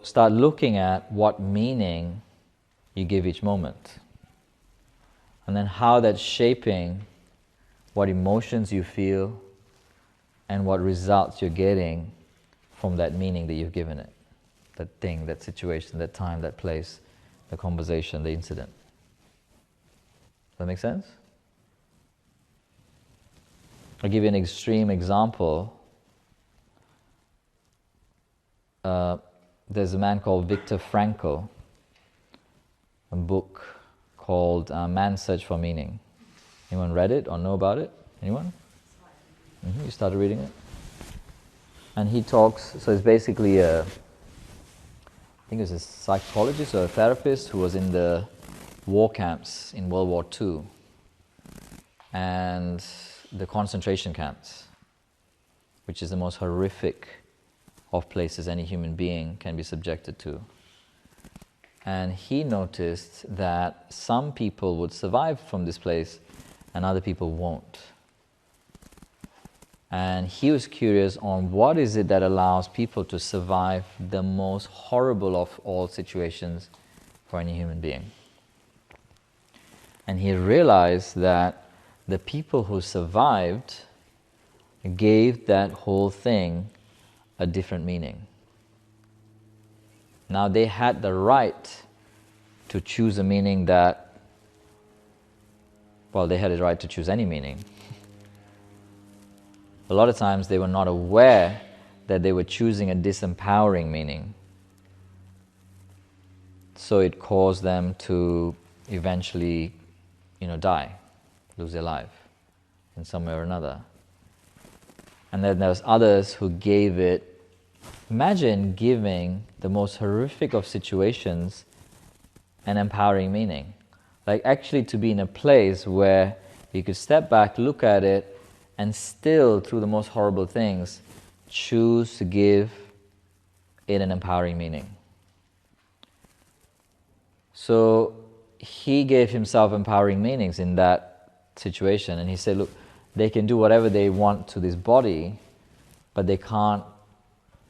start looking at what meaning you give each moment, and then how that's shaping what emotions you feel and what results you're getting from that meaning that you've given it. That thing, that situation, that time, that place, the conversation, the incident. Does that make sense? I'll give you an extreme example. There's a man called Viktor Frankl, a book called Man's Search for Meaning. Anyone read it or know about it? Anyone? Mm-hmm. You started reading it? And he talks, so it's basically I think it was a psychologist or a therapist who was in the war camps in World War II and the concentration camps, which is the most horrific of places any human being can be subjected to. And he noticed that some people would survive from this place and other people won't. And he was curious on what is it that allows people to survive the most horrible of all situations for any human being. And he realized that the people who survived gave that whole thing a different meaning. Now they had the right to choose a meaning that, well, they had the right to choose any meaning. A lot of times they were not aware that they were choosing a disempowering meaning. So it caused them to eventually, die, lose their life in some way or another. And then there's others who gave it. Imagine giving the most horrific of situations an empowering meaning. Like actually to be in a place where you could step back, look at it, and still, through the most horrible things, choose to give it an empowering meaning. So he gave himself empowering meanings in that situation, and he said, look, they can do whatever they want to this body, but they can't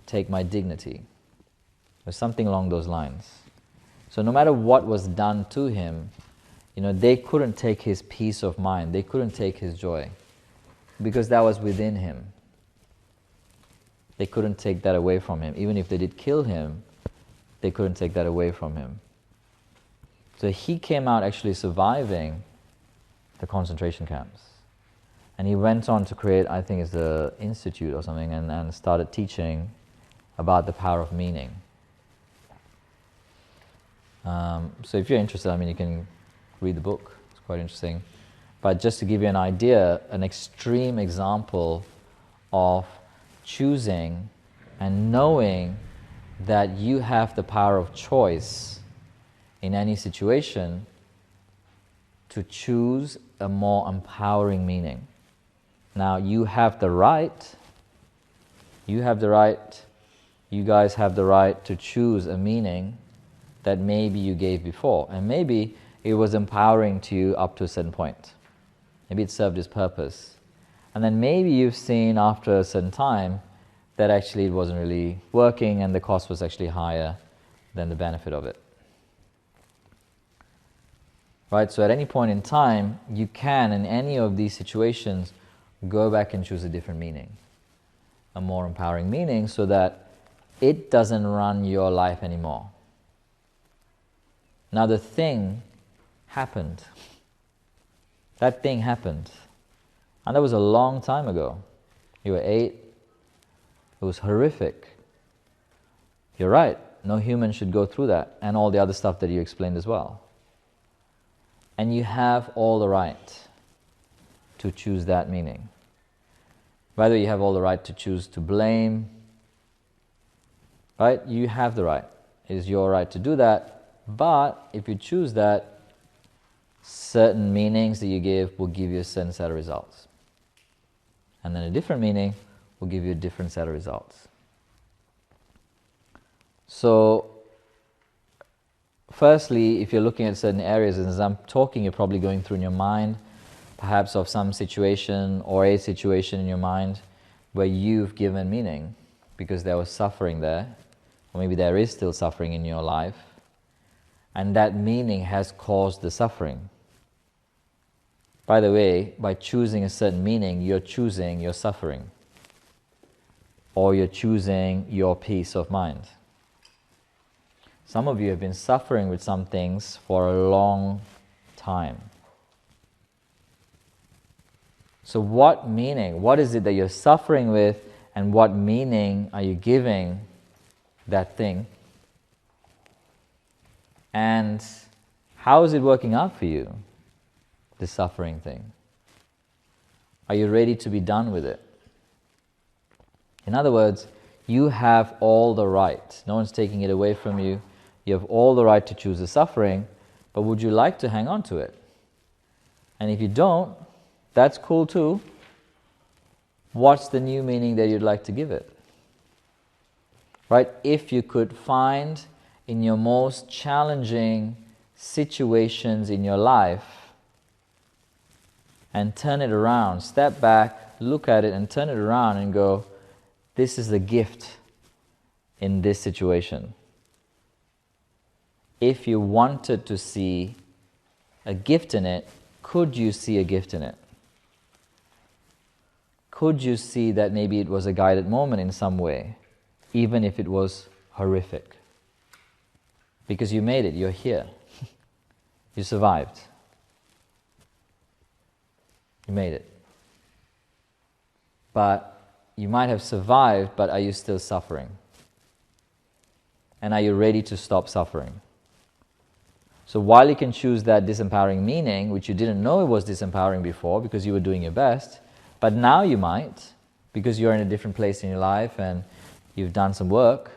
take my dignity. Or something along those lines. So no matter what was done to him, they couldn't take his peace of mind, they couldn't take his joy, because that was within him. They couldn't take that away from him. Even if they did kill him, they couldn't take that away from him. So he came out actually surviving the concentration camps. And he went on to create, I think it's the institute or something, and started teaching about the power of meaning. So if you're interested, you can read the book. It's quite interesting. But just to give you an idea, an extreme example of choosing and knowing that you have the power of choice in any situation to choose a more empowering meaning. Now you have the right, you guys have the right to choose a meaning that maybe you gave before, and maybe it was empowering to you up to a certain point. Maybe it served its purpose. And then maybe you've seen after a certain time that actually it wasn't really working and the cost was actually higher than the benefit of it. Right? So at any point in time, you can, in any of these situations, go back and choose a different meaning, a more empowering meaning, so that it doesn't run your life anymore. Now the thing happened. That thing happened. And that was a long time ago. You were 8. It was horrific. You're right. No human should go through that, and all the other stuff that you explained as well. And you have all the right to choose that meaning. By the way, you have all the right to choose to blame. Right? You have the right. It is your right to do that. But if you choose that, certain meanings that you give will give you a certain set of results. And then a different meaning will give you a different set of results. So, firstly, if you're looking at certain areas, and as I'm talking, you're probably going through in your mind, perhaps of some situation or a situation in your mind where you've given meaning because there was suffering there, or maybe there is still suffering in your life, and that meaning has caused the suffering. By the way, by choosing a certain meaning, you're choosing your suffering, or you're choosing your peace of mind. Some of you have been suffering with some things for a long time. So what meaning, what is it that you're suffering with, and what meaning are you giving that thing? And how is it working out for you, the suffering thing? Are you ready to be done with it? In other words, you have all the right. No one's taking it away from you. You have all the right to choose the suffering, but would you like to hang on to it? And if you don't, that's cool too. What's the new meaning that you'd like to give it? Right? If you could find in your most challenging situations in your life and turn it around, step back, look at it and turn it around and go, this is the gift in this situation. If you wanted to see a gift in it, could you see a gift in it? Could you see that maybe it was a guided moment in some way, even if it was horrific? Because you made it, you're here. You survived. You made it. But you might have survived, but are you still suffering? And are you ready to stop suffering? So while you can choose that disempowering meaning, which you didn't know it was disempowering before because you were doing your best, but now you might, because you're in a different place in your life and you've done some work.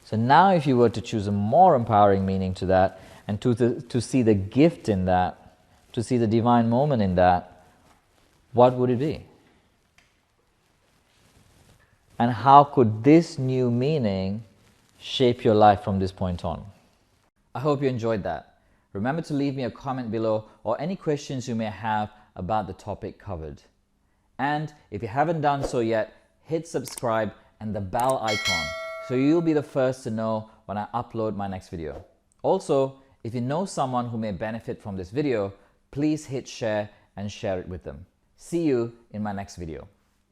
So now if you were to choose a more empowering meaning to that, and to see the gift in that, to see the divine moment in that, what would it be? And how could this new meaning shape your life from this point on? I hope you enjoyed that. Remember to leave me a comment below or any questions you may have about the topic covered. And if you haven't done so yet, hit subscribe and the bell icon so you'll be the first to know when I upload my next video. Also, if you know someone who may benefit from this video, please hit share and share it with them. See you in my next video.